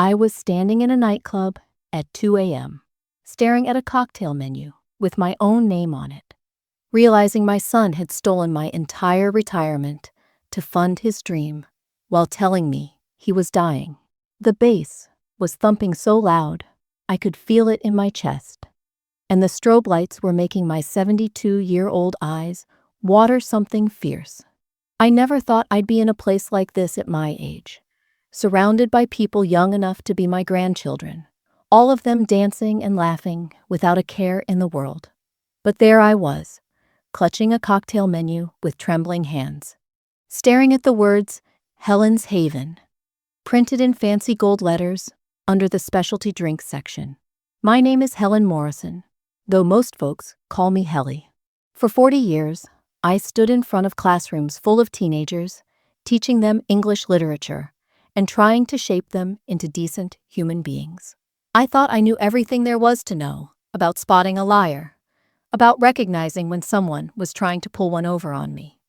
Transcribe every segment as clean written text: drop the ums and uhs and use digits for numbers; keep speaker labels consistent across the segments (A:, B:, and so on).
A: I was standing in a nightclub at 2 a.m., staring at a cocktail menu with my own name on it, realizing my son had stolen my entire retirement to fund his dream while telling me he was dying. The bass was thumping so loud I could feel it in my chest, and the strobe lights were making my 72-year-old eyes water something fierce. I never thought I'd be in a place like this at my age, surrounded by people young enough to be my grandchildren, all of them dancing and laughing without a care in the world. But there I was, clutching a cocktail menu with trembling hands, staring at the words Helen's Haven, printed in fancy gold letters under the specialty drinks section. My name is Helen Morrison, though most folks call me Helly. For 40 years, I stood in front of classrooms full of teenagers, teaching them English literature and trying to shape them into decent human beings. I thought I knew everything there was to know about spotting a liar, about recognizing when someone was trying to pull one over on me.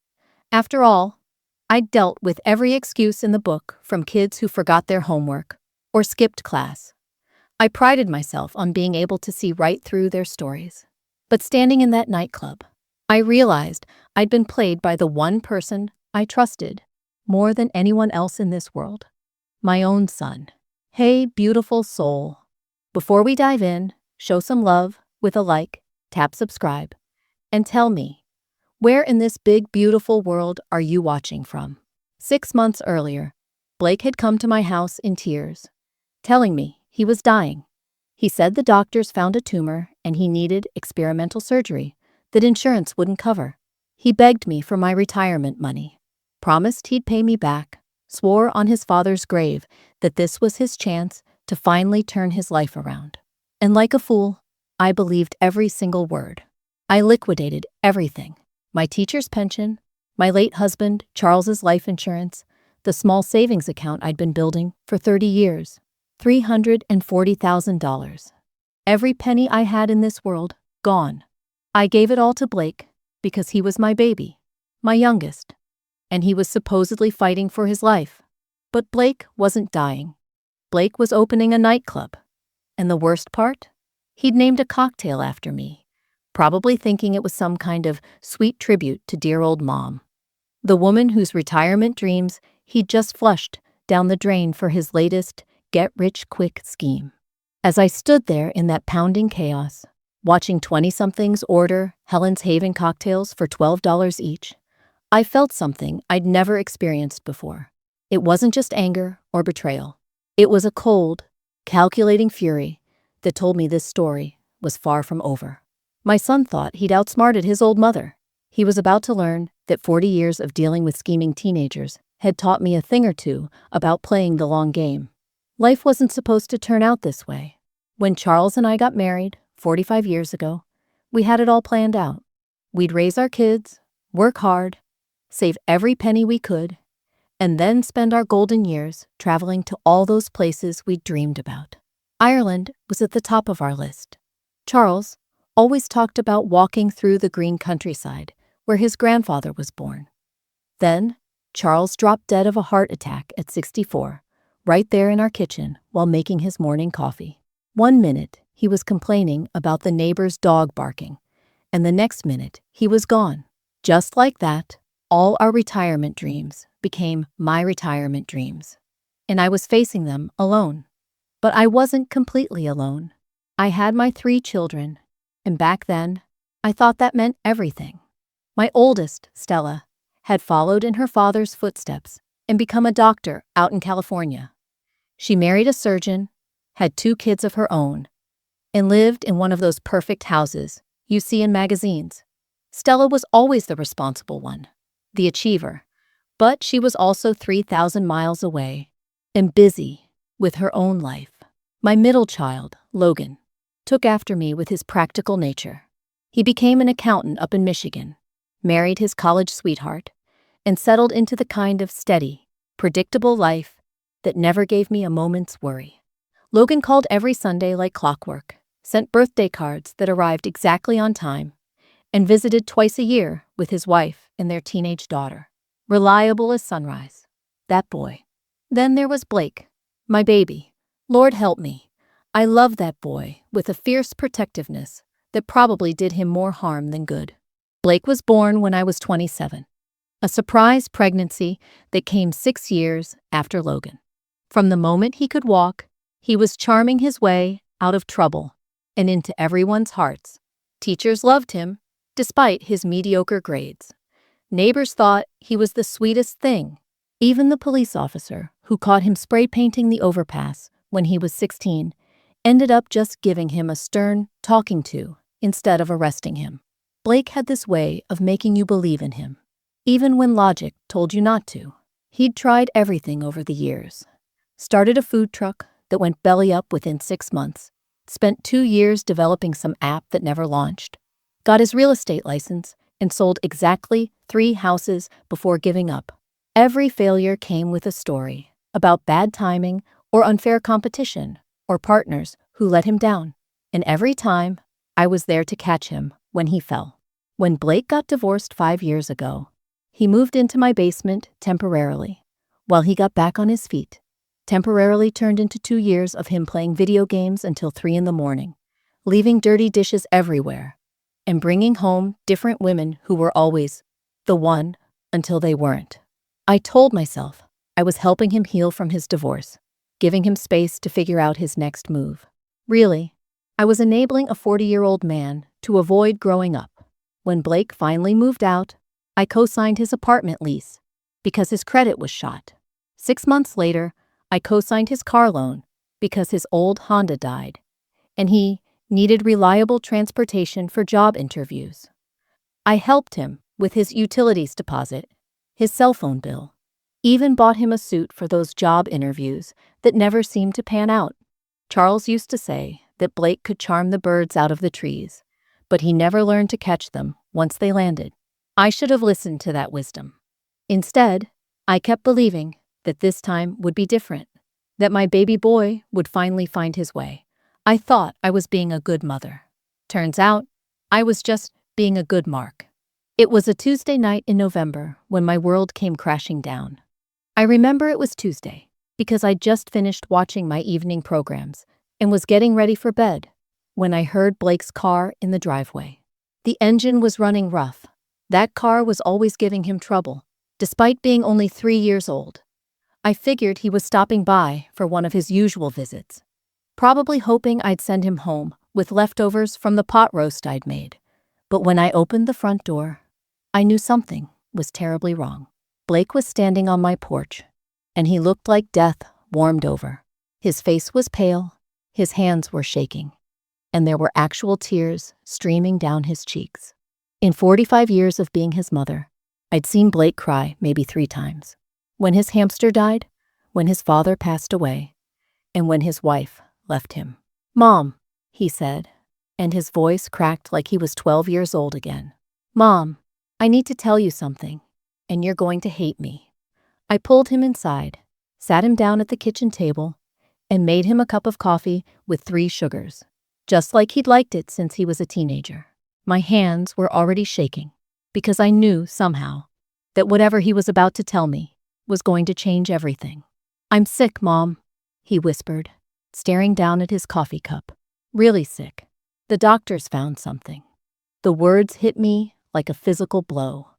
A: After all, I'd dealt with every excuse in the book, from kids who forgot their homework or skipped class. I prided myself on being able to see right through their stories. But standing in that nightclub, I realized I'd been played by the one person I trusted more than anyone else in this world. My own son. Hey, beautiful soul. Before we dive in, show some love with a like, tap subscribe, and tell me, where in this big, beautiful world are you watching from? 6 months earlier, Blake had come to my house in tears, telling me he was dying. He said the doctors found a tumor and he needed experimental surgery that insurance wouldn't cover. He begged me for my retirement money, promised he'd pay me back, swore on his father's grave that this was his chance to finally turn his life around. And like a fool, I believed every single word. I liquidated everything. My teacher's pension, my late husband Charles's life insurance, the small savings account I'd been building for 30 years, $340,000. Every penny I had in this world, gone. I gave it all to Blake because he was my baby, my youngest, and he was supposedly fighting for his life. But Blake wasn't dying. Blake was opening a nightclub. And the worst part? He'd named a cocktail after me, probably thinking it was some kind of sweet tribute to dear old Mom, the woman whose retirement dreams he'd just flushed down the drain for his latest get-rich-quick scheme. As I stood there in that pounding chaos, watching 20-somethings order Helen's Haven cocktails for $12 each, I felt something I'd never experienced before. It wasn't just anger or betrayal. It was a cold, calculating fury that told me this story was far from over. My son thought he'd outsmarted his old mother. He was about to learn that 40 years of dealing with scheming teenagers had taught me a thing or two about playing the long game. Life wasn't supposed to turn out this way. When Charles and I got married 45 years ago, we had it all planned out. We'd raise our kids, work hard, save every penny we could, and then spend our golden years traveling to all those places we'd dreamed about. Ireland was at the top of our list. Charles always talked about walking through the green countryside where his grandfather was born. Then, Charles dropped dead of a heart attack at 64, right there in our kitchen while making his morning coffee. 1 minute, he was complaining about the neighbor's dog barking, and the next minute, he was gone. Just like that, all our retirement dreams became my retirement dreams, and I was facing them alone. But I wasn't completely alone. I had my 3 children, and back then, I thought that meant everything. My oldest, Stella, had followed in her father's footsteps and become a doctor out in California. She married a surgeon, had 2 kids of her own, and lived in one of those perfect houses you see in magazines. Stella was always the responsible one, the achiever, but she was also 3,000 miles away and busy with her own life. My middle child, Logan, took after me with his practical nature. He became an accountant up in Michigan, married his college sweetheart, and settled into the kind of steady, predictable life that never gave me a moment's worry. Logan called every Sunday like clockwork, sent birthday cards that arrived exactly on time, and visited twice a year with his wife and their teenage daughter. Reliable as sunrise. That boy. Then there was Blake, my baby. Lord help me. I love that boy with a fierce protectiveness that probably did him more harm than good. Blake was born when I was 27. A surprise pregnancy that came 6 years after Logan. From the moment he could walk, he was charming his way out of trouble and into everyone's hearts. Teachers loved him, despite his mediocre grades. Neighbors thought he was the sweetest thing. Even the police officer who caught him spray painting the overpass when he was 16 ended up just giving him a stern talking to instead of arresting him. Blake had this way of making you believe in him, even when logic told you not to. He'd tried everything over the years. Started a food truck that went belly up within 6 months, spent 2 years developing some app that never launched, got his real estate license, and sold exactly 3 houses before giving up. Every failure came with a story about bad timing or unfair competition or partners who let him down. And every time, I was there to catch him when he fell. When Blake got divorced 5 years ago, he moved into my basement temporarily while he got back on his feet. Temporarily turned into 2 years of him playing video games until 3 in the morning, leaving dirty dishes everywhere, and bringing home different women who were always the one until they weren't. I told myself I was helping him heal from his divorce, giving him space to figure out his next move. Really, I was enabling a 40-year-old man to avoid growing up. When Blake finally moved out, I co-signed his apartment lease because his credit was shot. 6 months later, I co-signed his car loan because his old Honda died, and he needed reliable transportation for job interviews. I helped him with his utilities deposit, his cell phone bill, even bought him a suit for those job interviews that never seemed to pan out. Charles used to say that Blake could charm the birds out of the trees, but he never learned to catch them once they landed. I should have listened to that wisdom. Instead, I kept believing that this time would be different, that my baby boy would finally find his way. I thought I was being a good mother. Turns out, I was just being a good Mark. It was a Tuesday night in November when my world came crashing down. I remember it was Tuesday because I'd just finished watching my evening programs and was getting ready for bed when I heard Blake's car in the driveway. The engine was running rough. That car was always giving him trouble, despite being only 3 years old. I figured he was stopping by for one of his usual visits, probably hoping I'd send him home with leftovers from the pot roast I'd made. But when I opened the front door, I knew something was terribly wrong. Blake was standing on my porch, and he looked like death warmed over. His face was pale, his hands were shaking, and there were actual tears streaming down his cheeks. In 45 years of being his mother, I'd seen Blake cry maybe 3 times. When his hamster died, when his father passed away, and when his wife left him. "Mom," he said, and his voice cracked like he was 12 years old again. "Mom, I need to tell you something, and you're going to hate me." I pulled him inside, sat him down at the kitchen table, and made him a cup of coffee with 3 sugars, just like he'd liked it since he was a teenager. My hands were already shaking, because I knew somehow that whatever he was about to tell me was going to change everything. "I'm sick, Mom," he whispered, staring down at his coffee cup. "Really sick. The doctors found something." The words hit me like a physical blow.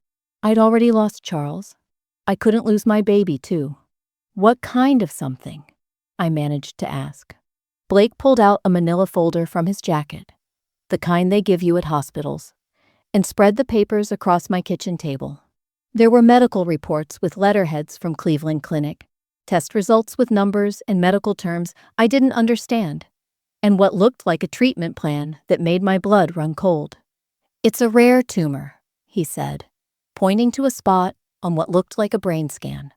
A: I'd already lost Charles. I couldn't lose my baby, too. "What kind of something?" I managed to ask. Blake pulled out a manila folder from his jacket, the kind they give you at hospitals, and spread the papers across my kitchen table. There were medical reports with letterheads from Cleveland Clinic, test results with numbers and medical terms I didn't understand, and what looked like a treatment plan that made my blood run cold. "It's a rare tumor," he said, pointing to a spot on what looked like a brain scan.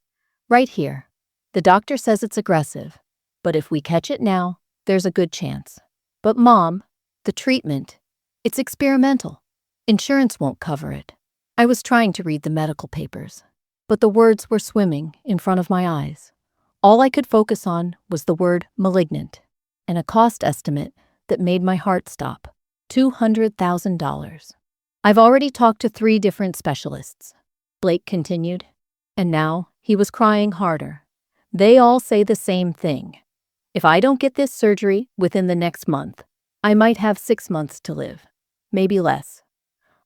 A: "Right here. The doctor says it's aggressive, but if we catch it now, there's a good chance. But Mom, the treatment, it's experimental. Insurance won't cover it." I was trying to read the medical papers, but the words were swimming in front of my eyes. All I could focus on was the word malignant and a cost estimate that made my heart stop. $200,000. "I've already talked to 3 different specialists," Blake continued, and now he was crying harder. "They all say the same thing. If I don't get this surgery within the next month, I might have 6 months to live, maybe less.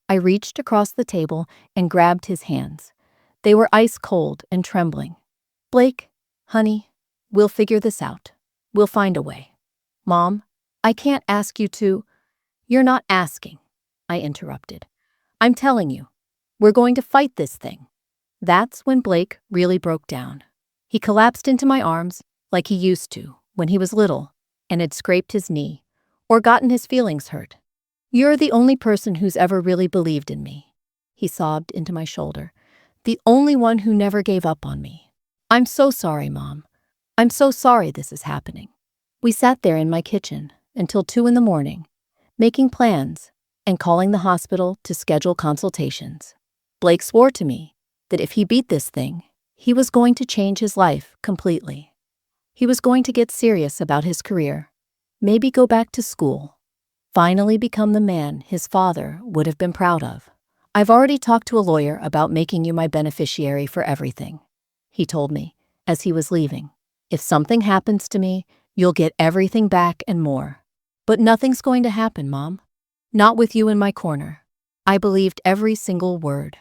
A: I reached across the table and grabbed his hands. They were ice cold and trembling. Blake, honey, we'll figure this out. We'll find a way. Mom, I can't ask you to. You're not asking, I interrupted. I'm telling you, we're going to fight this thing. That's when Blake really broke down. He collapsed into my arms like he used to when he was little and had scraped his knee or gotten his feelings hurt. You're the only person who's ever really believed in me, he sobbed into my shoulder. The only one who never gave up on me. I'm so sorry, Mom. I'm so sorry this is happening. We sat there in my kitchen until 2 a.m, making plans and calling the hospital to schedule consultations. Blake swore to me that if he beat this thing, he was going to change his life completely. He was going to get serious about his career, maybe go back to school, finally become the man his father would have been proud of. I've already talked to a lawyer about making you my beneficiary for everything, he told me as he was leaving. If something happens to me, you'll get everything back and more. But nothing's going to happen, Mom. Not with you in my corner. I believed every single word.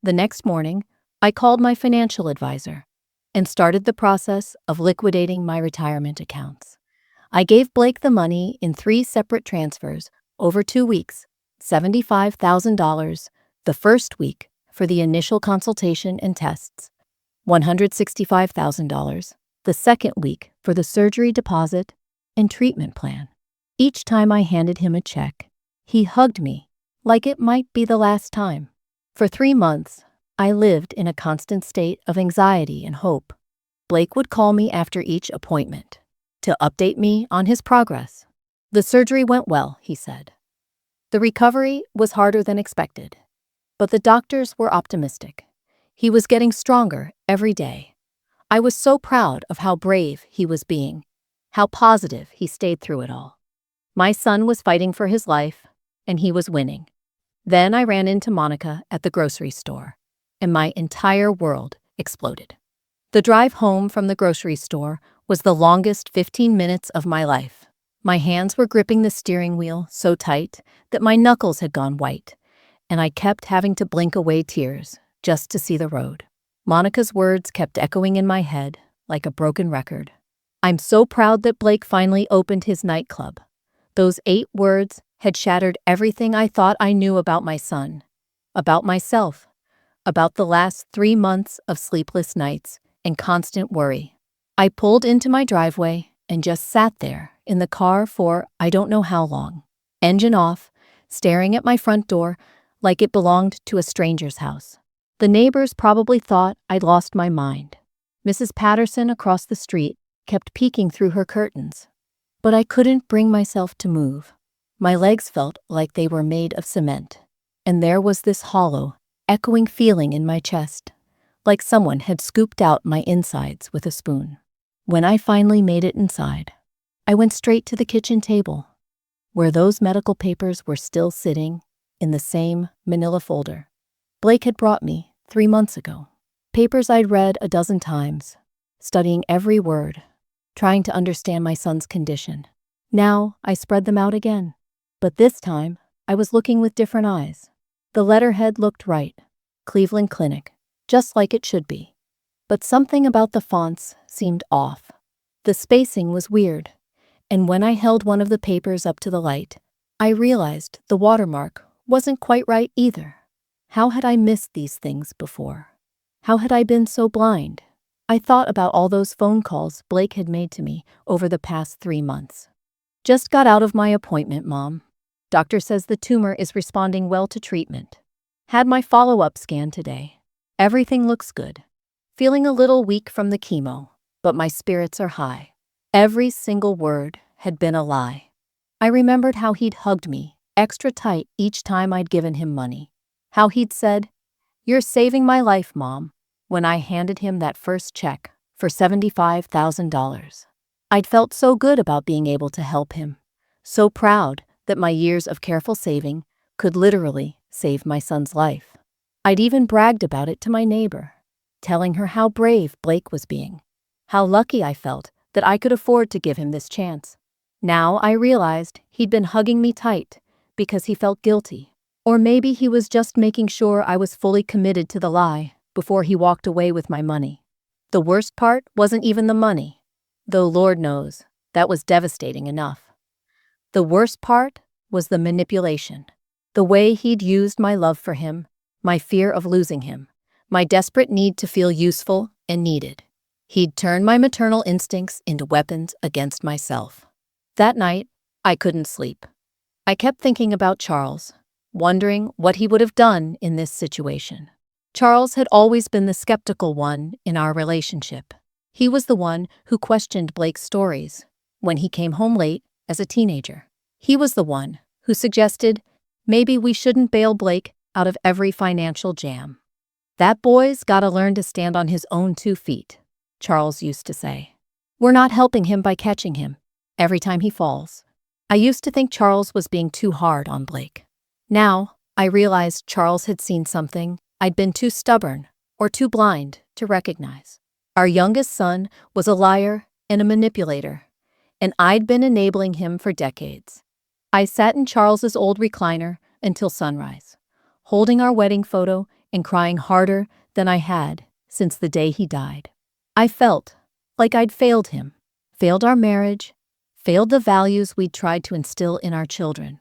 A: The next morning, I called my financial advisor and started the process of liquidating my retirement accounts. I gave Blake the money in 3 separate transfers over 2 weeks, $75,000 the first week for the initial consultation and tests, $165,000 the second week for the surgery deposit and treatment plan. Each time I handed him a check, he hugged me like it might be the last time. For 3 months, I lived in a constant state of anxiety and hope. Blake would call me after each appointment to update me on his progress. The surgery went well, he said. The recovery was harder than expected, but the doctors were optimistic. He was getting stronger every day. I was so proud of how brave he was being, how positive he stayed through it all. My son was fighting for his life, and he was winning. Then I ran into Monica at the grocery store, and my entire world exploded. The drive home from the grocery store was the longest 15 minutes of my life. My hands were gripping the steering wheel so tight that my knuckles had gone white, and I kept having to blink away tears just to see the road. Monica's words kept echoing in my head like a broken record. I'm so proud that Blake finally opened his nightclub. Those 8 words had shattered everything I thought I knew about my son, about myself, about the last 3 months of sleepless nights and constant worry. I pulled into my driveway and just sat there in the car for I don't know how long, engine off, staring at my front door like it belonged to a stranger's house. The neighbors probably thought I'd lost my mind. Mrs. Patterson across the street kept peeking through her curtains, but I couldn't bring myself to move. My legs felt like they were made of cement, and there was this hollow, echoing feeling in my chest, like someone had scooped out my insides with a spoon. When I finally made it inside, I went straight to the kitchen table, where those medical papers were still sitting in the same manila folder Blake had brought me 3 months ago. Papers I'd read a dozen times, studying every word, trying to understand my son's condition. Now I spread them out again, but this time I was looking with different eyes. The letterhead looked right, Cleveland Clinic, just like it should be. But something about the fonts seemed off. The spacing was weird, and when I held one of the papers up to the light, I realized the watermark wasn't quite right either. How had I missed these things before? How had I been so blind? I thought about all those phone calls Blake had made to me over the past 3 months. Just got out of my appointment, Mom. Doctor says the tumor is responding well to treatment. Had my follow-up scan today. Everything looks good. Feeling a little weak from the chemo, but my spirits are high. Every single word had been a lie. I remembered how he'd hugged me extra tight each time I'd given him money. How he'd said, "You're saving my life, Mom," when I handed him that first check for $75,000. I'd felt so good about being able to help him, so proud that my years of careful saving could literally save my son's life. I'd even bragged about it to my neighbor, telling her how brave Blake was being, how lucky I felt that I could afford to give him this chance. Now I realized he'd been hugging me tight because he felt guilty. Or maybe he was just making sure I was fully committed to the lie before he walked away with my money. The worst part wasn't even the money, though Lord knows, that was devastating enough. The worst part was the manipulation. The way he'd used my love for him, my fear of losing him, my desperate need to feel useful and needed. He'd turned my maternal instincts into weapons against myself. That night, I couldn't sleep. I kept thinking about Charles, wondering what he would have done in this situation. Charles had always been the skeptical one in our relationship. He was the one who questioned Blake's stories when he came home late as a teenager. He was the one who suggested maybe we shouldn't bail Blake out of every financial jam. That boy's gotta learn to stand on his own 2 feet, Charles used to say. We're not helping him by catching him every time he falls. I used to think Charles was being too hard on Blake. Now, I realized Charles had seen something I'd been too stubborn or too blind to recognize. Our youngest son was a liar and a manipulator, and I'd been enabling him for decades. I sat in Charles's old recliner until sunrise, holding our wedding photo and crying harder than I had since the day he died. I felt like I'd failed him, failed our marriage, failed the values we'd tried to instill in our children.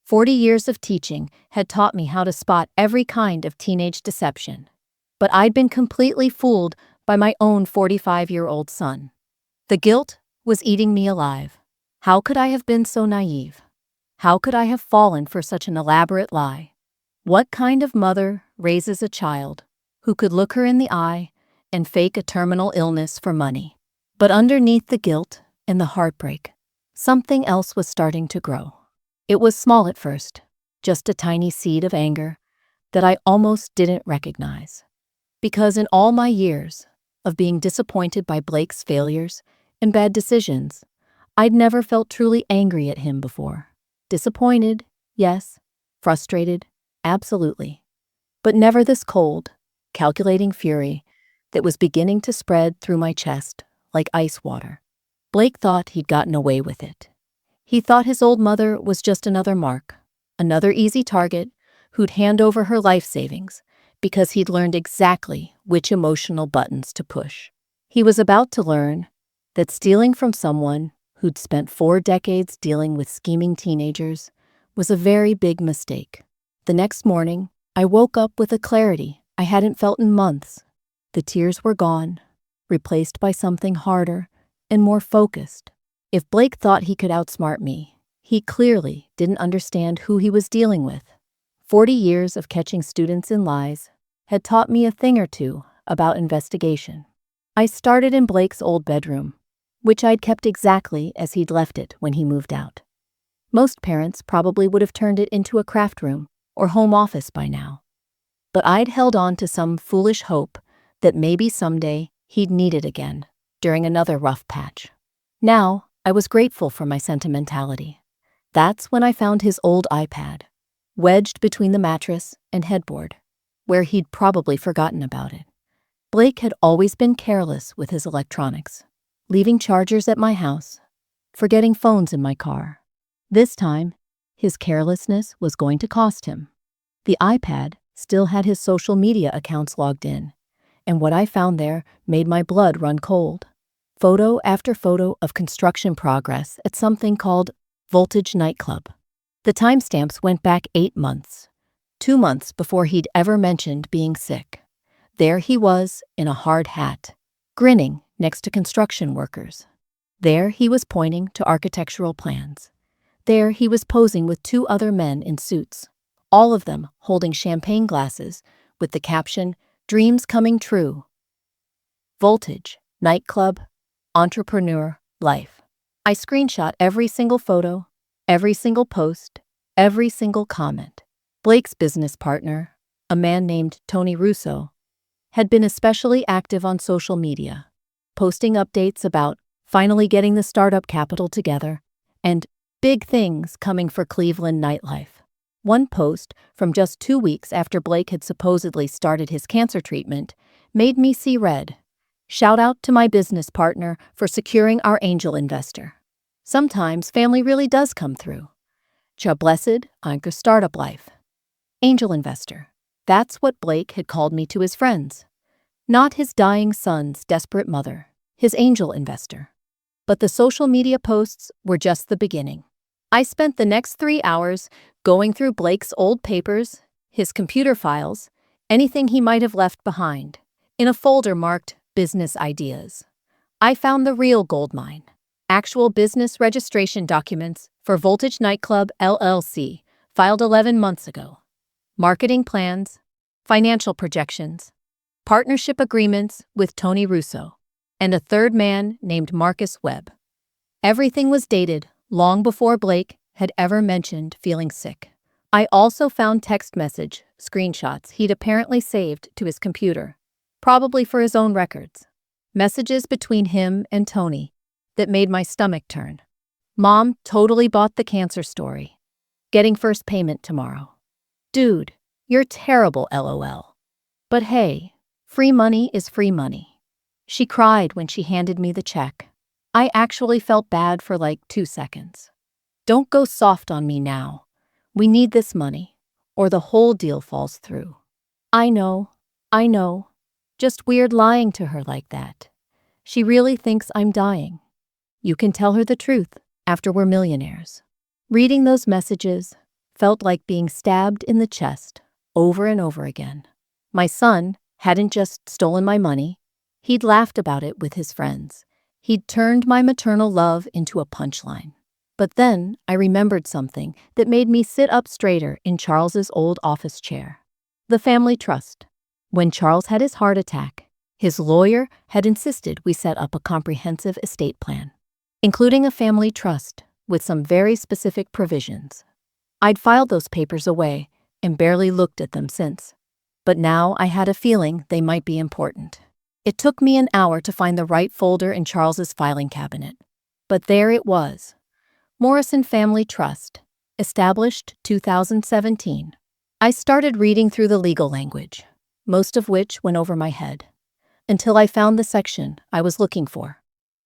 A: 40 years of teaching had taught me how to spot every kind of teenage deception, but I'd been completely fooled by my own 45-year-old son. The guilt was eating me alive. How could I have been so naive? How could I have fallen for such an elaborate lie? What kind of mother raises a child who could look her in the eye and fake a terminal illness for money? But underneath the guilt and the heartbreak, something else was starting to grow. It was small at first, just a tiny seed of anger that I almost didn't recognize. Because in all my years of being disappointed by Blake's failures and bad decisions, I'd never felt truly angry at him before. Disappointed, yes. Frustrated, absolutely. But never this cold, calculating fury that was beginning to spread through my chest like ice water. Blake thought he'd gotten away with it. He thought his old mother was just another mark, another easy target who'd hand over her life savings because he'd learned exactly which emotional buttons to push. He was about to learn that stealing from someone who'd spent 4 decades dealing with scheming teenagers was a very big mistake. The next morning, I woke up with a clarity I hadn't felt in months. The tears were gone, replaced by something harder and more focused. If Blake thought he could outsmart me, he clearly didn't understand who he was dealing with. 40 years of catching students in lies had taught me a thing or two about investigation. I started in Blake's old bedroom, which I'd kept exactly as he'd left it when he moved out. Most parents probably would have turned it into a craft room or home office by now. But I'd held on to some foolish hope that maybe someday he'd need it again during another rough patch. Now, I was grateful for my sentimentality. That's when I found his old iPad, wedged between the mattress and headboard, where he'd probably forgotten about it. Blake had always been careless with his electronics, leaving chargers at my house, forgetting phones in my car. This time, his carelessness was going to cost him. The iPad still had his social media accounts logged in, and what I found there made my blood run cold. Photo after photo of construction progress at something called Voltage Nightclub. The timestamps went back 8 months, 2 months before he'd ever mentioned being sick. There he was in a hard hat, grinning next to construction workers. There he was pointing to architectural plans. There he was posing with 2 other men in suits, all of them holding champagne glasses with the caption, "Dreams Coming True." Voltage, Nightclub, Entrepreneur, Life. I screenshot every single photo, every single post, every single comment. Blake's business partner, a man named Tony Russo, had been especially active on social media, posting updates about finally getting the startup capital together and big things coming for Cleveland nightlife. One post from just 2 weeks after Blake had supposedly started his cancer treatment made me see red. Shout out to my business partner for securing our angel investor. Sometimes family really does come through. Cha blessed anchor startup life. Angel investor. That's what Blake had called me to his friends. Not his dying son's desperate mother, his angel investor. But the social media posts were just the beginning. I spent the next 3 hours going through Blake's old papers, his computer files, anything he might have left behind, in a folder marked Business Ideas. I found the real goldmine. Actual business registration documents for Voltage Nightclub LLC, filed 11 months ago. Marketing plans, financial projections, partnership agreements with Tony Russo, and a third man named Marcus Webb. Everything was dated long before Blake had ever mentioned feeling sick. I also found text message screenshots he'd apparently saved to his computer, probably for his own records. Messages between him and Tony that made my stomach turn. Mom totally bought the cancer story. Getting first payment tomorrow. Dude, you're terrible, LOL. But hey, free money is free money. She cried when she handed me the check. I actually felt bad for like 2 seconds. Don't go soft on me now. We need this money, or the whole deal falls through. I know. Just weird lying to her like that. She really thinks I'm dying. You can tell her the truth after we're millionaires. Reading those messages felt like being stabbed in the chest over and over again. My son hadn't just stolen my money. He'd laughed about it with his friends. He'd turned my maternal love into a punchline. But then I remembered something that made me sit up straighter in Charles's old office chair. The family trust. When Charles had his heart attack, his lawyer had insisted we set up a comprehensive estate plan, including a family trust with some very specific provisions. I'd filed those papers away and barely looked at them since. But now I had a feeling they might be important. It took me an hour to find the right folder in Charles's filing cabinet. But there it was. Morrison Family Trust, established 2017. I started reading through the legal language, most of which went over my head, until I found the section I was looking for.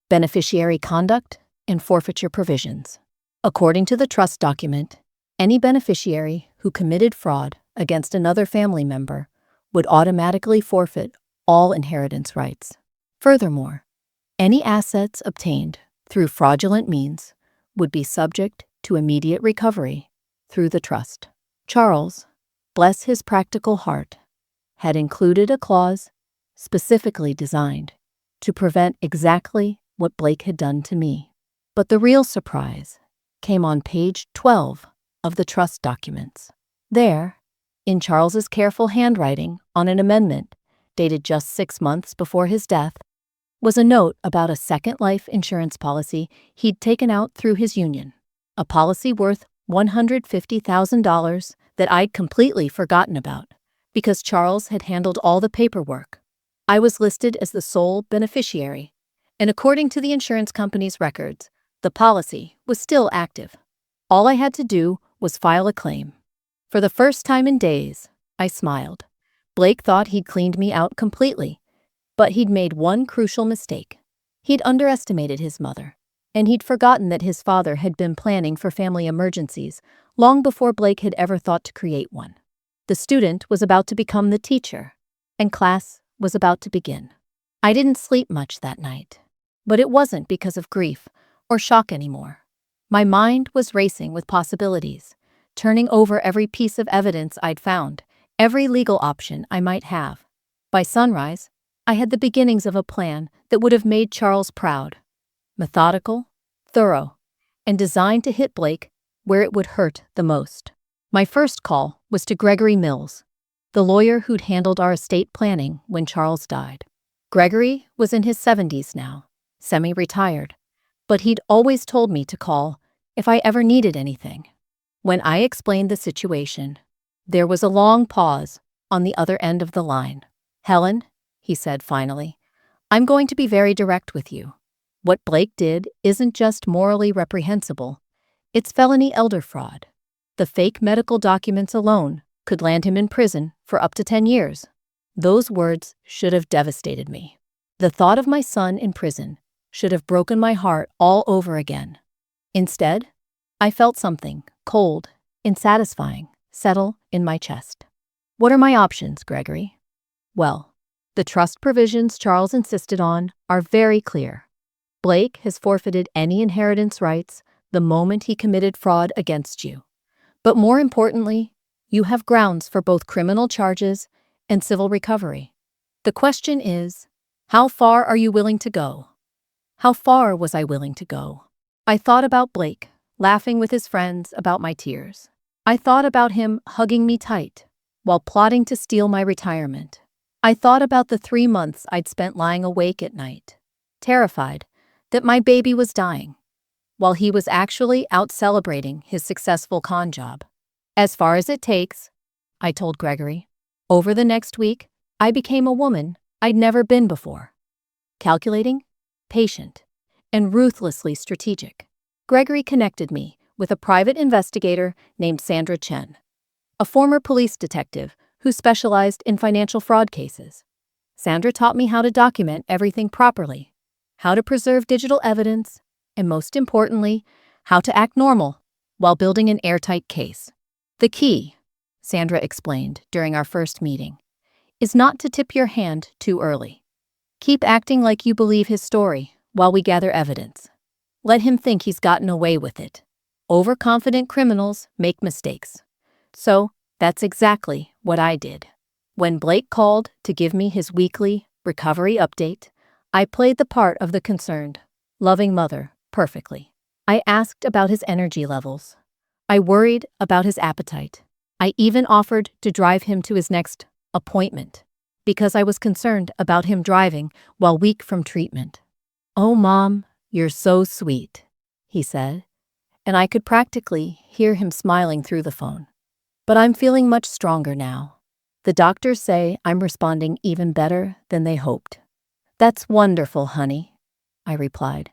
A: Beneficiary conduct and forfeiture provisions. According to the trust document, any beneficiary who committed fraud against another family member would automatically forfeit all inheritance rights. Furthermore, any assets obtained through fraudulent means would be subject to immediate recovery through the trust. Charles, bless his practical heart, had included a clause specifically designed to prevent exactly what Blake had done to me. But the real surprise came on page 12 of the trust documents. There, in Charles's careful handwriting on an amendment dated just 6 months before his death, was a note about a second life insurance policy he'd taken out through his union, a policy worth $150,000 that I'd completely forgotten about because Charles had handled all the paperwork. I was listed as the sole beneficiary, and according to the insurance company's records, the policy was still active. All I had to do was file a claim. For the first time in days, I smiled. Blake thought he'd cleaned me out completely, but he'd made one crucial mistake. He'd underestimated his mother, and he'd forgotten that his father had been planning for family emergencies long before Blake had ever thought to create one. The student was about to become the teacher, and class was about to begin. I didn't sleep much that night, but it wasn't because of grief or shock anymore. My mind was racing with possibilities, turning over every piece of evidence I'd found, every legal option I might have. By sunrise, I had the beginnings of a plan that would have made Charles proud. Methodical, thorough, and designed to hit Blake where it would hurt the most. My first call was to Gregory Mills, the lawyer who'd handled our estate planning when Charles died. Gregory was in his 70s now, semi-retired, but he'd always told me to call if I ever needed anything. When I explained the situation, there was a long pause on the other end of the line. "Helen," he said finally, "I'm going to be very direct with you. What Blake did isn't just morally reprehensible, it's felony elder fraud. The fake medical documents alone could land him in prison for up to 10 years. Those words should have devastated me. The thought of my son in prison should have broken my heart all over again. Instead, I felt something cold, unsatisfying, settle in my chest. What are my options, Gregory? Well, the trust provisions Charles insisted on are very clear. Blake has forfeited any inheritance rights the moment he committed fraud against you. But more importantly, you have grounds for both criminal charges and civil recovery. The question is, how far are you willing to go? How far was I willing to go? I thought about Blake, laughing with his friends about my tears. I thought about him hugging me tight while plotting to steal my retirement. I thought about the 3 months I'd spent lying awake at night, terrified that my baby was dying, while he was actually out celebrating his successful con job. As far as it takes, I told Gregory. Over the next week, I became a woman I'd never been before. Calculating, patient, and ruthlessly strategic. Gregory connected me with a private investigator named Sandra Chen, a former police detective who specialized in financial fraud cases. Sandra taught me how to document everything properly, how to preserve digital evidence, and most importantly, how to act normal while building an airtight case. The key, Sandra explained during our first meeting, is not to tip your hand too early. Keep acting like you believe his story while we gather evidence. Let him think he's gotten away with it. Overconfident criminals make mistakes. So, that's exactly what I did. When Blake called to give me his weekly recovery update, I played the part of the concerned, loving mother perfectly. I asked about his energy levels. I worried about his appetite. I even offered to drive him to his next appointment because I was concerned about him driving while weak from treatment. "Oh, Mom, you're so sweet," he said, and I could practically hear him smiling through the phone. But I'm feeling much stronger now. The doctors say I'm responding even better than they hoped. "That's wonderful, honey," I replied,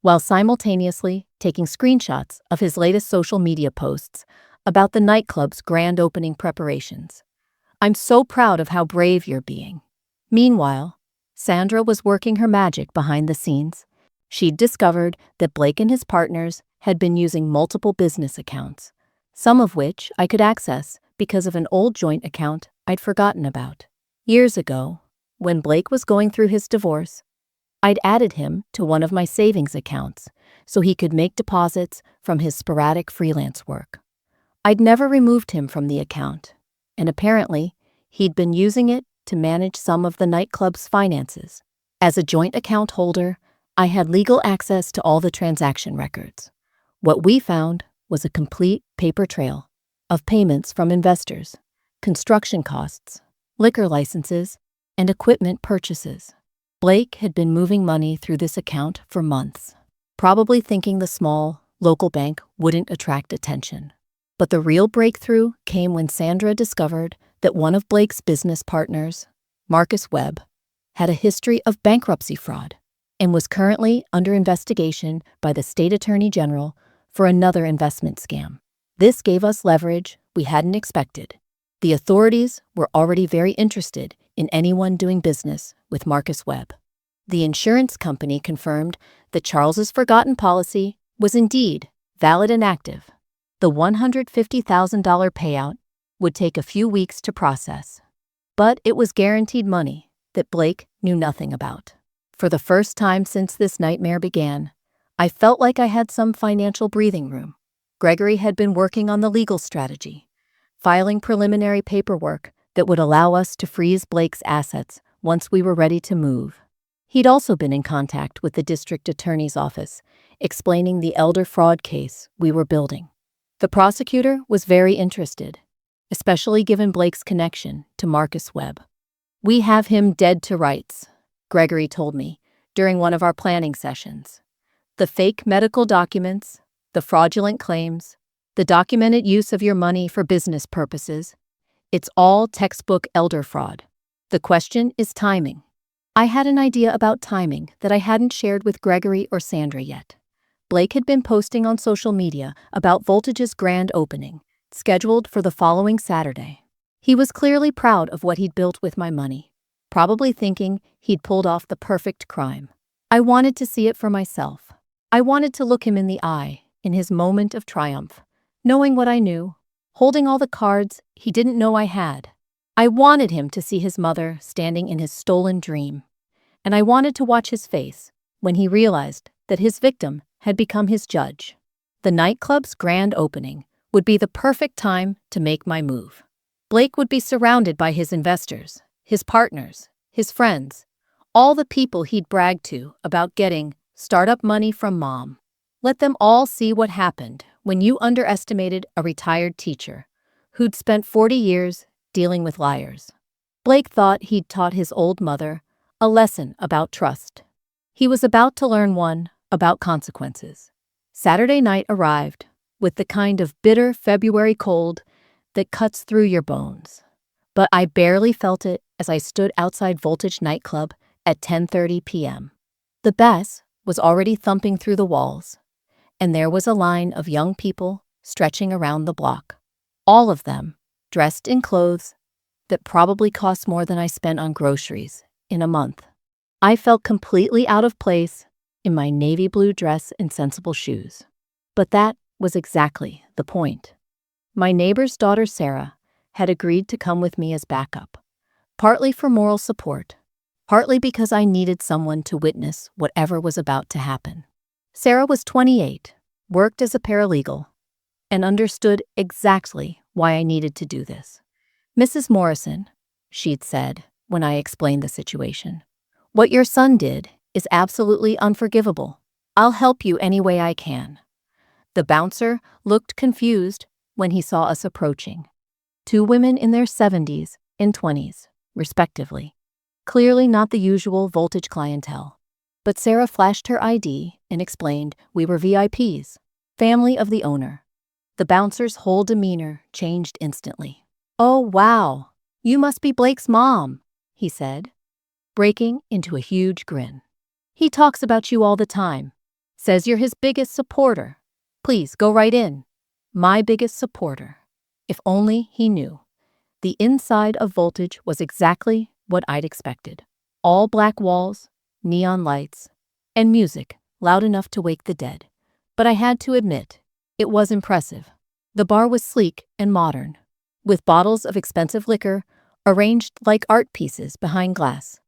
A: while simultaneously taking screenshots of his latest social media posts about the nightclub's grand opening preparations. "I'm so proud of how brave you're being." Meanwhile, Sandra was working her magic behind the scenes. She'd discovered that Blake and his partners had been using multiple business accounts, some of which I could access because of an old joint account I'd forgotten about. Years ago, when Blake was going through his divorce, I'd added him to one of my savings accounts so he could make deposits from his sporadic freelance work. I'd never removed him from the account, and apparently, he'd been using it to manage some of the nightclub's finances. As a joint account holder, I had legal access to all the transaction records. What we found was a complete paper trail of payments from investors, construction costs, liquor licenses, and equipment purchases. Blake had been moving money through this account for months, probably thinking the small, local bank wouldn't attract attention. But the real breakthrough came when Sandra discovered that one of Blake's business partners, Marcus Webb, had a history of bankruptcy fraud and was currently under investigation by the state attorney general for another investment scam. This gave us leverage we hadn't expected. The authorities were already very interested in anyone doing business with Marcus Webb. The insurance company confirmed that Charles's forgotten policy was indeed valid and active. The $150,000 payout would take a few weeks to process, but it was guaranteed money that Blake knew nothing about. For the first time since this nightmare began, I felt like I had some financial breathing room. Gregory had been working on the legal strategy, filing preliminary paperwork that would allow us to freeze Blake's assets once we were ready to move. He'd also been in contact with the district attorney's office, explaining the elder fraud case we were building. The prosecutor was very interested, especially given Blake's connection to Marcus Webb. "We have him dead to rights," Gregory told me during one of our planning sessions. "The fake medical documents, the fraudulent claims, the documented use of your money for business purposes, it's all textbook elder fraud. The question is timing." I had an idea about timing that I hadn't shared with Gregory or Sandra yet. Blake had been posting on social media about Voltage's grand opening, scheduled for the following Saturday. He was clearly proud of what he'd built with my money, probably thinking he'd pulled off the perfect crime. I wanted to see it for myself. I wanted to look him in the eye, in his moment of triumph, knowing what I knew, holding all the cards he didn't know I had. I wanted him to see his mother standing in his stolen dream, and I wanted to watch his face when he realized that his victim had become his judge. The nightclub's grand opening would be the perfect time to make my move. Blake would be surrounded by his investors, his partners, his friends, all the people he'd bragged to about getting startup money from Mom. Let them all see what happened when you underestimated a retired teacher who'd spent 40 years dealing with liars. Blake thought he'd taught his old mother a lesson about trust. He was about to learn one about consequences. Saturday night arrived with the kind of bitter February cold that cuts through your bones. But I barely felt it as I stood outside Voltage Nightclub at 10:30 p.m. The bass was already thumping through the walls, and there was a line of young people stretching around the block, all of them dressed in clothes that probably cost more than I spent on groceries in a month. I felt completely out of place in my navy blue dress and sensible shoes. But that was exactly the point. My neighbor's daughter Sarah had agreed to come with me as backup, partly for moral support, partly because I needed someone to witness whatever was about to happen. Sarah was 28, worked as a paralegal, and understood exactly why I needed to do this. "Mrs. Morrison," she'd said when I explained the situation, "what your son did is absolutely unforgivable. I'll help you any way I can." The bouncer looked confused when he saw us approaching. Two women in their 70s and 20s, respectively. Clearly not the usual Voltage clientele. But Sarah flashed her ID and explained we were VIPs, family of the owner. The bouncer's whole demeanor changed instantly. "Oh, wow, you must be Blake's mom," he said, breaking into a huge grin. "He talks about you all the time, says you're his biggest supporter. Please go right in." My biggest supporter. If only he knew. The inside of Voltage was exactly what I'd expected. All black walls, neon lights, and music loud enough to wake the dead. But I had to admit, it was impressive. The bar was sleek and modern, with bottles of expensive liquor arranged like art pieces behind glass.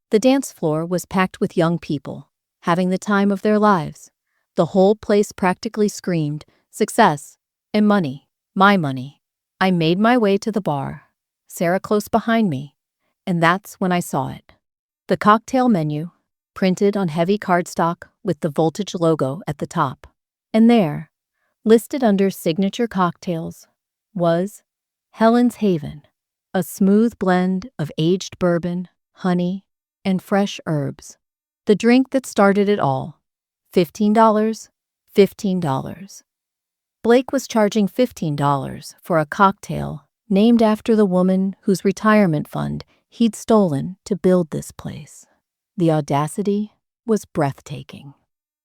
A: The dance floor was packed with young people, having the time of their lives. The whole place practically screamed success and money, my money. I made my way to the bar, Sarah close behind me, and that's when I saw it. The cocktail menu, printed on heavy cardstock with the Voltage logo at the top. And there, listed under signature cocktails, was Helen's Haven, a smooth blend of aged bourbon, honey, and fresh herbs. The drink that started it all. $15, $15. Blake was charging $15 for a cocktail named after the woman whose retirement fund he'd stolen to build this place. The audacity was breathtaking.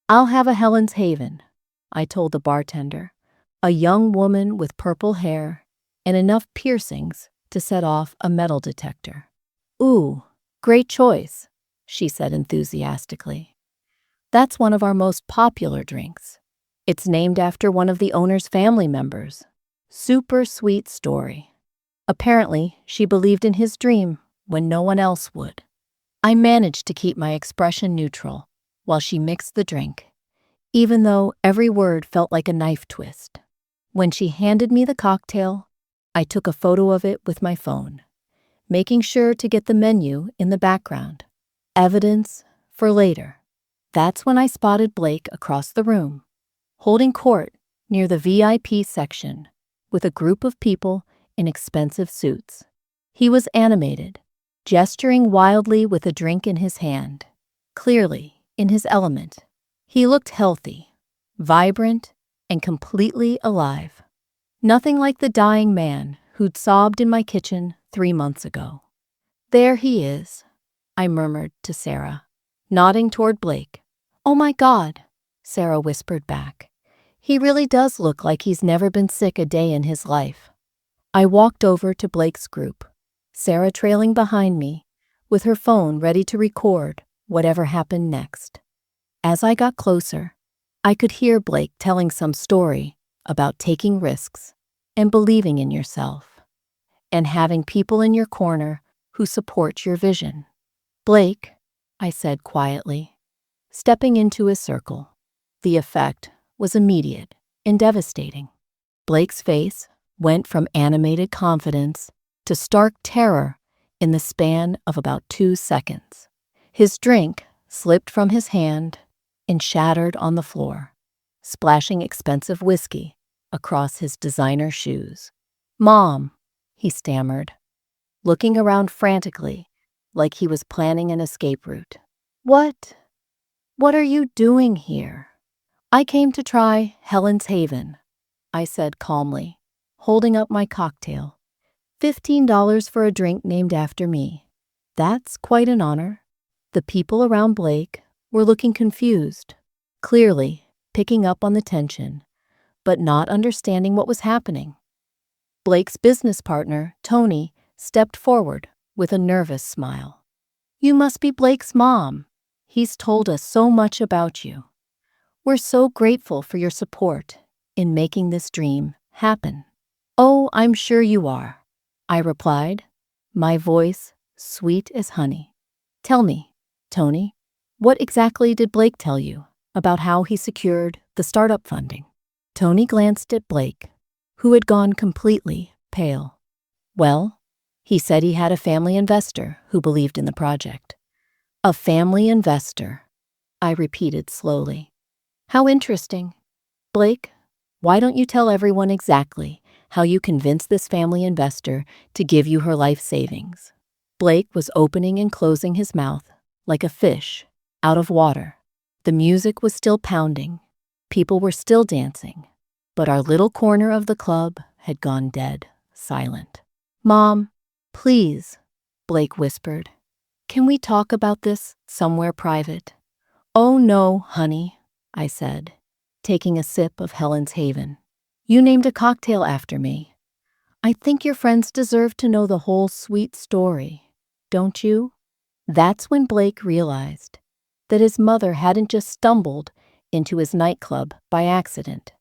A: "I'll have a Helen's Haven," I told the bartender, a young woman with purple hair and enough piercings to set off a metal detector. "Ooh, great choice," she said enthusiastically. "That's one of our most popular drinks. It's named after one of the owner's family members. Super sweet story. Apparently, she believed in his dream when no one else would." I managed to keep my expression neutral while she mixed the drink, even though every word felt like a knife twist. When she handed me the cocktail, I took a photo of it with my phone, making sure to get the menu in the background. Evidence for later. That's when I spotted Blake across the room, holding court near the VIP section with a group of people in expensive suits. He was animated, gesturing wildly with a drink in his hand, clearly in his element. He looked healthy, vibrant, and completely alive. Nothing like the dying man who'd sobbed in my kitchen 3 months ago. "There he is," I murmured to Sarah, nodding toward Blake. "Oh my God," Sarah whispered back. "He really does look like he's never been sick a day in his life." I walked over to Blake's group, Sarah trailing behind me, with her phone ready to record whatever happened next. As I got closer, I could hear Blake telling some story about taking risks and believing in yourself and having people in your corner who support your vision. "Blake," I said quietly, stepping into his circle. The effect was immediate and devastating. Blake's face went from animated confidence to stark terror in the span of about 2 seconds. His drink slipped from his hand and shattered on the floor, splashing expensive whiskey across his designer shoes. "Mom," he stammered, looking around frantically like he was planning an escape route. What are you doing here?" "I came to try Helen's Haven," I said calmly, holding up my cocktail. $15 for a drink named after me. That's quite an honor." The people around Blake were looking confused, clearly picking up on the tension, but not understanding what was happening. Blake's business partner, Tony, stepped forward with a nervous smile. "You must be Blake's mom. He's told us so much about you. We're so grateful for your support in making this dream happen." "Oh, I'm sure you are," I replied, my voice sweet as honey. "Tell me, Tony, what exactly did Blake tell you about how he secured the startup funding?" Tony glanced at Blake, who had gone completely pale. "Well, he said he had a family investor who believed in the project." "A family investor," I repeated slowly. "How interesting. Blake, why don't you tell everyone exactly how you convinced this family investor to give you her life savings?" Blake was opening and closing his mouth like a fish out of water. The music was still pounding. People were still dancing. But our little corner of the club had gone dead silent. "Mom, please," Blake whispered. "Can we talk about this somewhere private?" "Oh no, honey," I said, taking a sip of Helen's Haven. "You named a cocktail after me. I think your friends deserve to know the whole sweet story, don't you?" That's when Blake realized that his mother hadn't just stumbled into his nightclub by accident.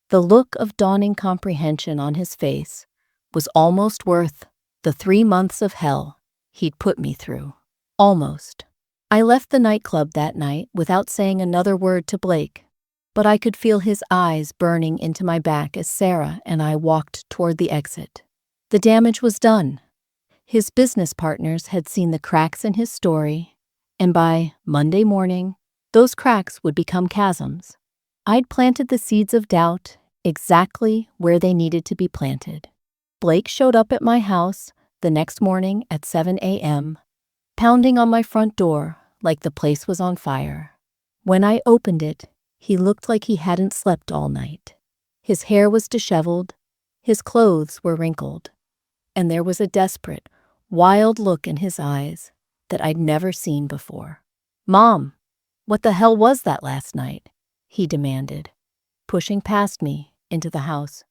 A: The look of dawning comprehension on his face was almost worth the 3 months of hell he'd put me through. Almost. I left the nightclub that night without saying another word to Blake, but I could feel his eyes burning into my back as Sarah and I walked toward the exit. The damage was done. His business partners had seen the cracks in his story, and by Monday morning, those cracks would become chasms. I'd planted the seeds of doubt exactly where they needed to be planted. Blake showed up at my house the next morning at 7 a.m., pounding on my front door like the place was on fire. When I opened it, he looked like he hadn't slept all night. His hair was disheveled, his clothes were wrinkled, and there was a desperate, wild look in his eyes that I'd never seen before. "Mom, what the hell was that last night?" he demanded, pushing past me into the house.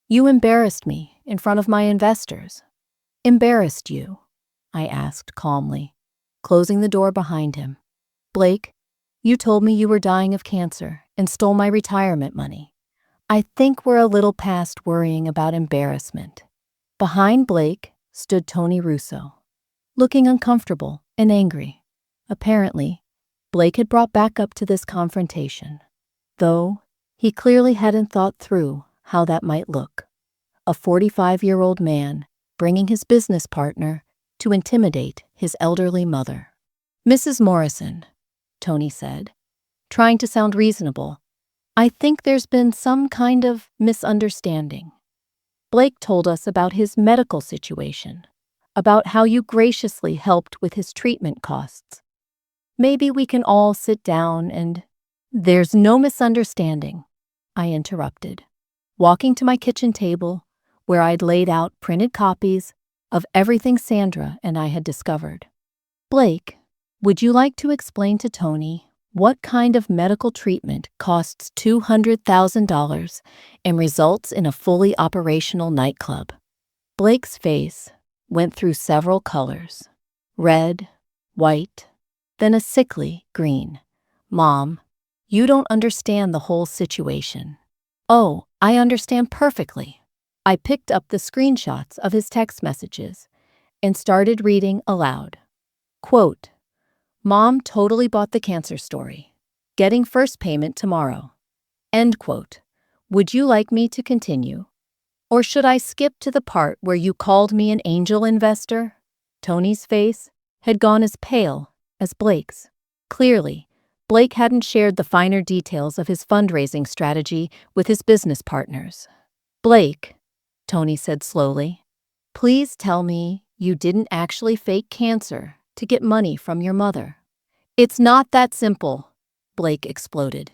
A: "You embarrassed me in front of my investors." "Embarrassed you?" I asked calmly, closing the door behind him. "Blake, you told me you were dying of cancer and stole my retirement money. I think we're a little past worrying about embarrassment." Behind Blake stood Tony Russo, looking uncomfortable and angry. Apparently, Blake had brought back up to this confrontation, though he clearly hadn't thought through how that might look. A 45-year-old man bringing his business partner to intimidate his elderly mother. "Mrs. Morrison," Tony said, trying to sound reasonable, "I think there's been some kind of misunderstanding. Blake told us about his medical situation, about how you graciously helped with his treatment costs. Maybe we can all sit down and—" "There's no misunderstanding," I interrupted, walking to my kitchen table where I'd laid out printed copies of everything Sandra and I had discovered. "Blake, would you like to explain to Tony what kind of medical treatment costs $200,000 and results in a fully operational nightclub?" Blake's face went through several colors: red, white, then a sickly green. Mom, you don't understand the whole situation. Oh, I understand perfectly. I picked up the screenshots of his text messages and started reading aloud. Quote, Mom totally bought the cancer story. Getting first payment tomorrow. End quote. Would you like me to continue? Or should I skip to the part where you called me an angel investor? Tony's face had gone as pale as Blake's. Clearly, Blake hadn't shared the finer details of his fundraising strategy with his business partners. Blake, Tony said slowly, please tell me you didn't actually fake cancer to get money from your mother. It's not that simple, Blake exploded.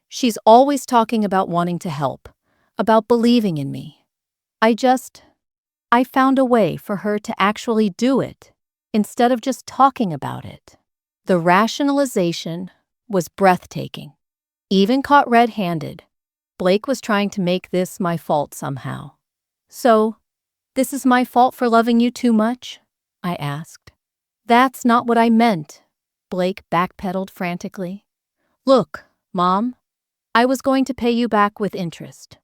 A: She's always talking about wanting to help, about believing in me. I found a way for her to actually do it, instead of just talking about it. The rationalization was breathtaking. Even caught red-handed, Blake was trying to make this my fault somehow. So, this is my fault for loving you too much? I asked. That's not what I meant, Blake backpedaled frantically. Look, Mom, I was going to pay you back with interest.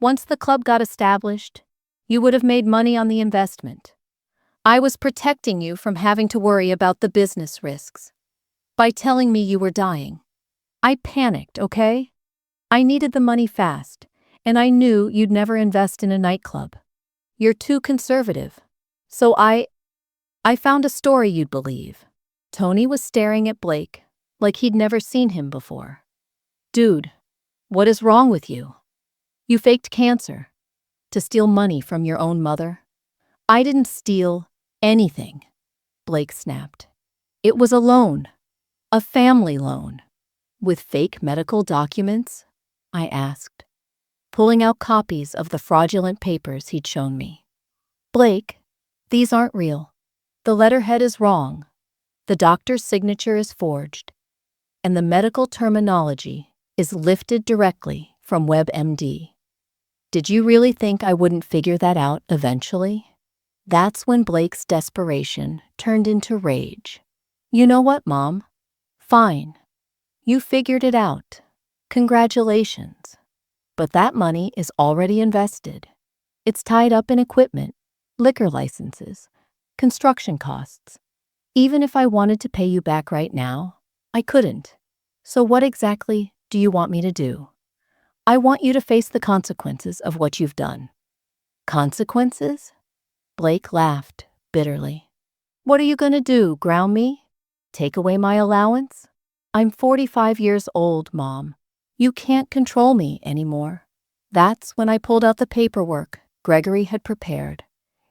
A: Once the club got established, you would have made money on the investment. I was protecting you from having to worry about the business risks. By telling me you were dying, I panicked, okay? I needed the money fast, and I knew you'd never invest in a nightclub. You're too conservative. So I found a story you'd believe. Tony was staring at Blake like he'd never seen him before. Dude, what is wrong with you? You faked cancer to steal money from your own mother? I didn't steal anything, Blake snapped. It was a loan, a family loan. With fake medical documents? I asked, pulling out copies of the fraudulent papers he'd shown me. Blake, these aren't real. The letterhead is wrong. The doctor's signature is forged. And the medical terminology is lifted directly from WebMD. Did you really think I wouldn't figure that out eventually? That's when Blake's desperation turned into rage. You know what, Mom? Fine. You figured it out. Congratulations. But that money is already invested. It's tied up in equipment, liquor licenses, construction costs. Even if I wanted to pay you back right now, I couldn't. So what exactly do you want me to do? I want you to face the consequences of what you've done. Consequences? Blake laughed bitterly. What are you going to do, ground me? Take away my allowance? I'm 45 years old, Mom. You can't control me anymore. That's when I pulled out the paperwork Gregory had prepared.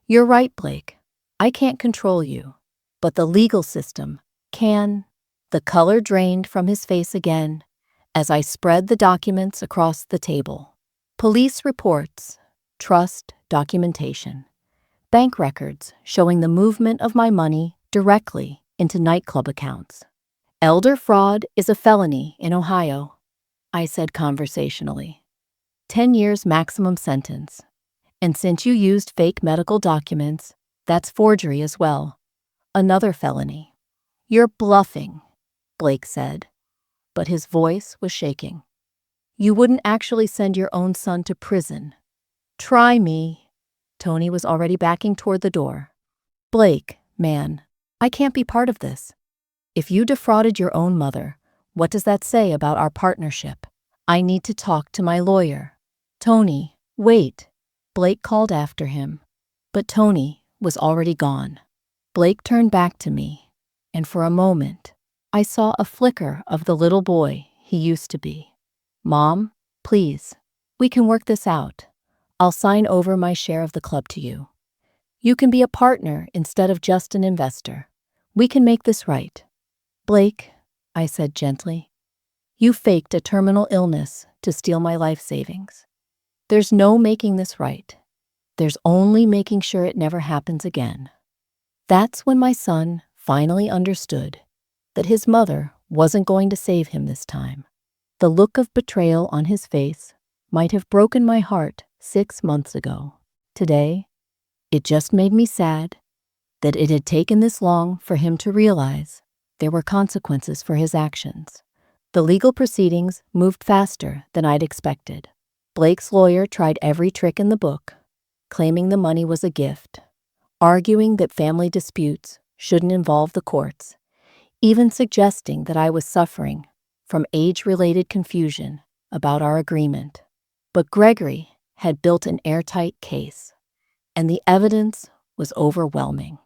A: You're right, Blake. I can't control you. But the legal system can. The color drained from his face again as I spread the documents across the table. Police reports, trust documentation, bank records showing the movement of my money directly into nightclub accounts. Elder fraud is a felony in Ohio, I said conversationally. 10 years maximum sentence. And since you used fake medical documents, that's forgery as well. Another felony. You're bluffing, Blake said, but his voice was shaking. You wouldn't actually send your own son to prison. Try me. Tony was already backing toward the door. Blake, man, I can't be part of this. If you defrauded your own mother, what does that say about our partnership? I need to talk to my lawyer. Tony, wait. Blake called after him, but Tony was already gone. Blake turned back to me, and for a moment, I saw a flicker of the little boy he used to be. Mom, please, we can work this out. I'll sign over my share of the club to you. You can be a partner instead of just an investor. We can make this right. Blake, I said gently, you faked a terminal illness to steal my life savings. There's no making this right. There's only making sure it never happens again. That's when my son finally understood that his mother wasn't going to save him this time. The look of betrayal on his face might have broken my heart 6 months ago. Today, it just made me sad that it had taken this long for him to realize there were consequences for his actions. The legal proceedings moved faster than I'd expected. Blake's lawyer tried every trick in the book, claiming the money was a gift, arguing that family disputes shouldn't involve the courts, even suggesting that I was suffering from age-related confusion about our agreement. But Gregory had built an airtight case, and the evidence was overwhelming.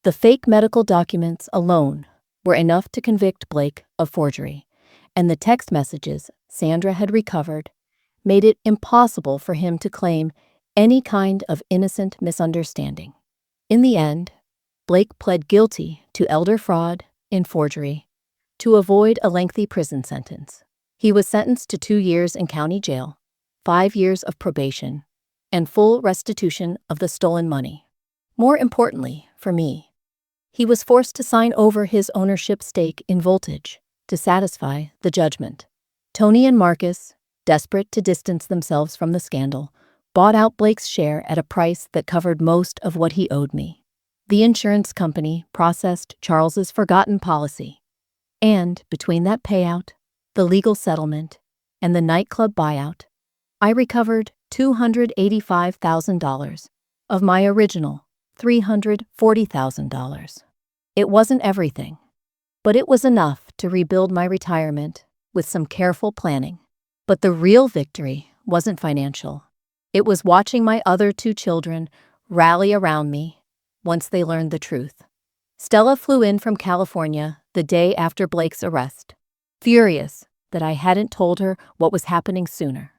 A: The fake medical documents alone were enough to convict Blake of forgery, and the text messages Sandra had recovered made it impossible for him to claim any kind of innocent misunderstanding. In the end, Blake pled guilty to elder fraud and forgery to avoid a lengthy prison sentence. He was sentenced to 2 years in county jail, 5 years of probation, and full restitution of the stolen money. More importantly, for me, he was forced to sign over his ownership stake in Voltage to satisfy the judgment. Tony and Marcus, desperate to distance themselves from the scandal, bought out Blake's share at a price that covered most of what he owed me. The insurance company processed Charles's forgotten policy, and between that payout, the legal settlement, and the nightclub buyout, I recovered $285,000 of my original $340,000. It wasn't everything, but it was enough to rebuild my retirement with some careful planning. But the real victory wasn't financial. It was watching my other 2 children rally around me once they learned the truth. Stella flew in from California the day after Blake's arrest, furious that I hadn't told her what was happening sooner.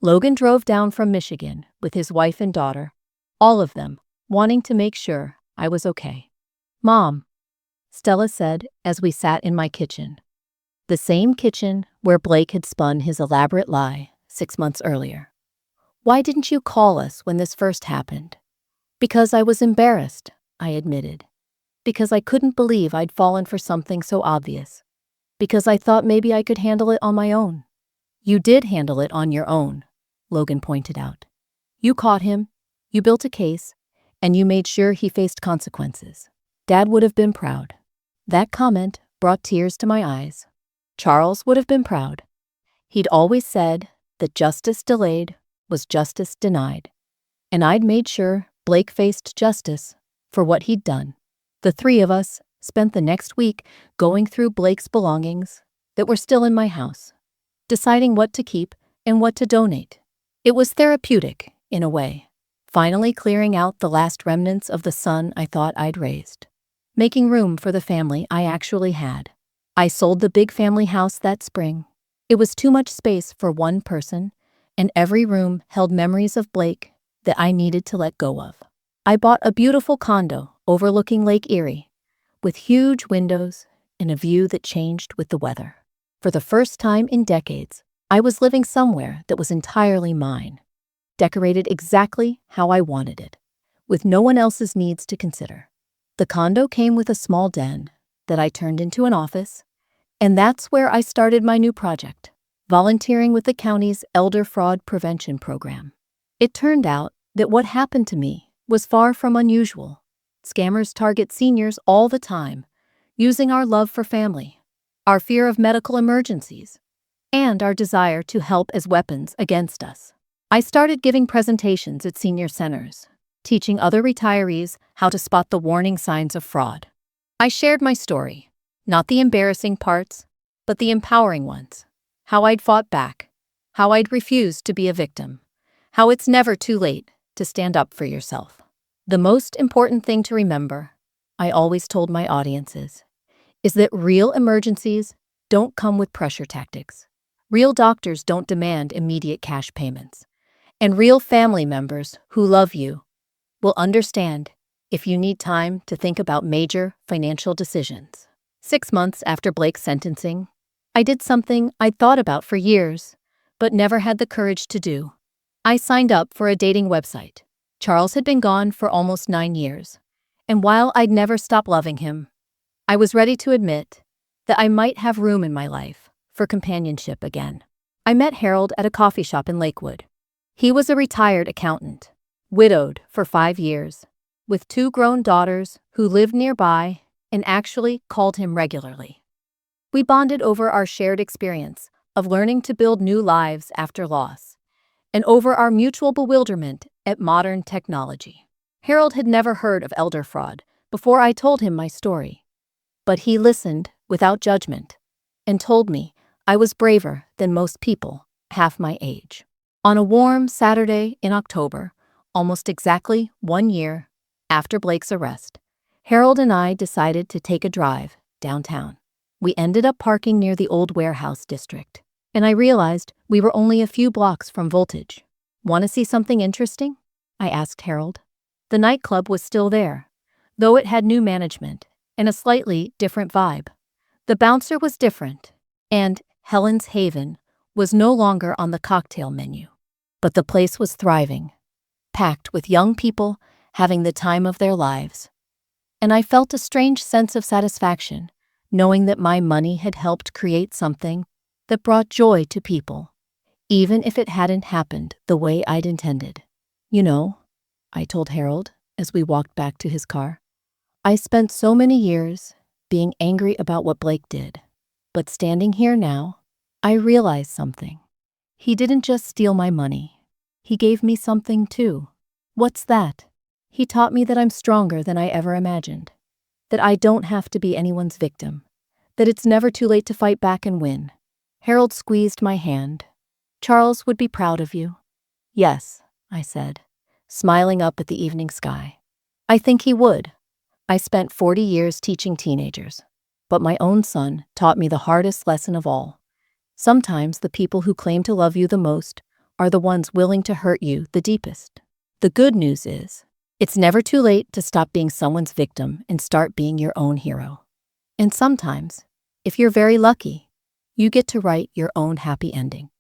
A: Logan drove down from Michigan with his wife and daughter, all of them wanting to make sure I was okay. "Mom," Stella said as we sat in my kitchen, the same kitchen where Blake had spun his elaborate lie 6 months earlier. "Why didn't you call us when this first happened?" "Because I was embarrassed," I admitted. "Because I couldn't believe I'd fallen for something so obvious. Because I thought maybe I could handle it on my own." "You did handle it on your own," Logan pointed out. "You caught him, you built a case, and you made sure he faced consequences. Dad would have been proud." That comment brought tears to my eyes. Charles would have been proud. He'd always said that justice delayed was justice denied, and I'd made sure Blake faced justice for what he'd done. The 3 of us spent the next week going through Blake's belongings that were still in my house, deciding what to keep and what to donate. It was therapeutic, in a way, finally clearing out the last remnants of the son I thought I'd raised, making room for the family I actually had. I sold the big family house that spring. It was too much space for one person, and every room held memories of Blake that I needed to let go of. I bought a beautiful condo overlooking Lake Erie, with huge windows and a view that changed with the weather. For the first time in decades, I was living somewhere that was entirely mine, decorated exactly how I wanted it, with no one else's needs to consider. The condo came with a small den that I turned into an office, and that's where I started my new project, volunteering with the county's elder fraud prevention program. It turned out that what happened to me was far from unusual. Scammers target seniors all the time, using our love for family, our fear of medical emergencies, and our desire to help as weapons against us. I started giving presentations at senior centers, teaching other retirees how to spot the warning signs of fraud. I shared my story, not the embarrassing parts, but the empowering ones. How I'd fought back, how I'd refused to be a victim, how it's never too late to stand up for yourself. The most important thing to remember, I always told my audiences, is that real emergencies don't come with pressure tactics. Real doctors don't demand immediate cash payments. And real family members who love you will understand if you need time to think about major financial decisions. 6 months after Blake's sentencing, I did something I'd thought about for years, but never had the courage to do. I signed up for a dating website. Charles had been gone for almost 9 years, and while I'd never stopped loving him, I was ready to admit that I might have room in my life for companionship again. I met Harold at a coffee shop in Lakewood. He was a retired accountant, widowed for 5 years, with 2 grown daughters who lived nearby and actually called him regularly. We bonded over our shared experience of learning to build new lives after loss, and over our mutual bewilderment at modern technology. Harold had never heard of elder fraud before I told him my story, but he listened without judgment and told me I was braver than most people half my age. On a warm Saturday in October, almost exactly 1 year after Blake's arrest, Harold and I decided to take a drive downtown. We ended up parking near the old warehouse district, and I realized we were only a few blocks from Voltage. "Want to see something interesting?" I asked Harold. The nightclub was still there, though it had new management and a slightly different vibe. The bouncer was different, and Helen's Haven was no longer on the cocktail menu. But the place was thriving, packed with young people having the time of their lives. And I felt a strange sense of satisfaction, knowing that my money had helped create something that brought joy to people, even if it hadn't happened the way I'd intended. "You know," I told Harold as we walked back to his car, "I spent so many years being angry about what Blake did. But standing here now, I realize something. He didn't just steal my money. He gave me something too." "What's that?" "He taught me that I'm stronger than I ever imagined. That I don't have to be anyone's victim. That it's never too late to fight back and win." Harold squeezed my hand. "Charles would be proud of you." "Yes," I said, smiling up at the evening sky. "I think he would. I spent 40 years teaching teenagers, but my own son taught me the hardest lesson of all. Sometimes the people who claim to love you the most are the ones willing to hurt you the deepest." The good news is, it's never too late to stop being someone's victim and start being your own hero. And sometimes, if you're very lucky, you get to write your own happy ending.